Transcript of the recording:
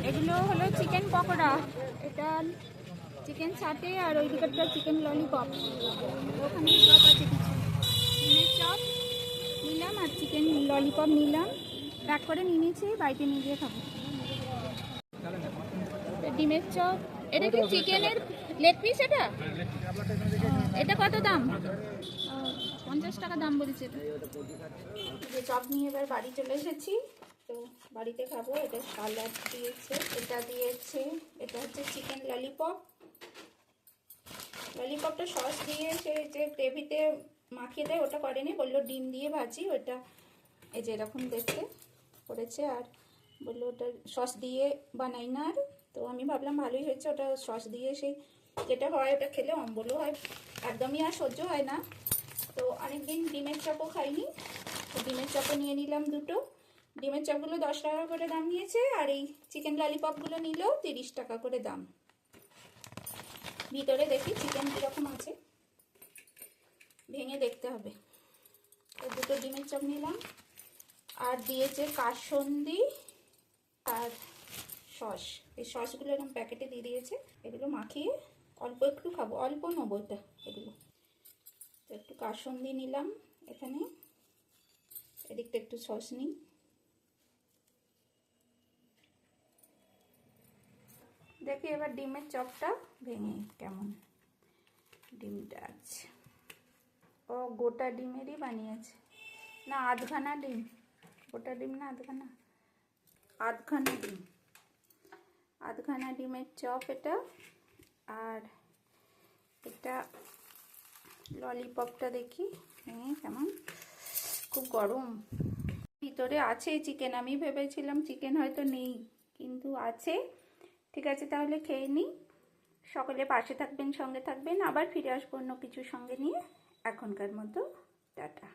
এগুলো হলো চিকেন পকোড়া, এটা চিকেন চাটে, আর ওই দিকটা চিকেন ললিপপ। ওখানে চপ আছে কিছু, ডিমের চপ নিলাম আর চিকেন ললিপপ নিলাম, প্যাক করে নিয়ে নিয়েছি, বাড়িতে নিয়ে গিয়ে খাবো। ডিমের চপ, এটা কি চিকেনের লেগ পিস? এটা কত দাম? 50 টাকা দাম বলেছে। যে চপ নিয়ে এবার বাড়ি চলে এসেছি, তো বাড়িতে খাবো। এটা সালাদ দিয়েছে, এটা দিয়েছে, এটা হচ্ছে চিকেন ললিপপ। ললিপপটা সস দিয়ে সে যে গ্রেভিতে মাখিয়ে দেয় ওটা করেনি, বললো ডিম দিয়ে ভাজি ওটা, এই যে এরকম দেখতে করেছে, আর বললো ওটা সস দিয়ে বানাই না। আর তো আমি ভাবলাম ভালোই হয়েছে, ওটা সস দিয়ে সেই যেটা হয় ওটা খেলে অম্বলও হয়, একদমই আর সহ্য হয় না। তো অনেকদিন ডিমের চপও খাইনি, তো ডিমের চপও নিয়ে নিলাম দুটো। ডিমের চপগুলো 10 টাকা করে দাম নিয়েছে, আর এই চিকেন ললিপপগুলো নিলেও 30 টাকা করে দাম। ভিতরে দেখি চিকেন কীরকম আছে, ভেঙে দেখতে হবে। তো দুটো ডিমের চপ নিলাম, আর দিয়েছে কাসুন্দি আর সস। এই সসগুলো এরকম প্যাকেটে দিয়ে দিয়েছে, এগুলো মাখিয়ে অল্প একটু খাবো, অল্প নেবো এটা এগুলো। তো একটু কাসুন্দি নিলাম এখানে, এদিকটা একটু সস নিই। দেখি এবার ডিমের চপটা ভেঙে কেমন ডিমটা আছে। ও গোটা ডিমেরই বানিয়েছে, না আধখানা ডিম, গোটা ডিম না আধখানা, আধখানা ডিম, আধখানা ডিমের চপ এটা। আর এটা ললিপপটা দেখি কেমন, খুব গরম। ভিতরে আছে চিকেন, আমি ভেবেছিলাম চিকেন হয়তো নেই, কিন্তু আছে। ঠিক আছে তাহলে খেয়ে নিই। সকলে পাশে থাকবেন, সঙ্গে থাকবেন, আবার ফিরে আসবো অন্য কিছুর সঙ্গে নিয়ে। এখনকার মতো টাটা।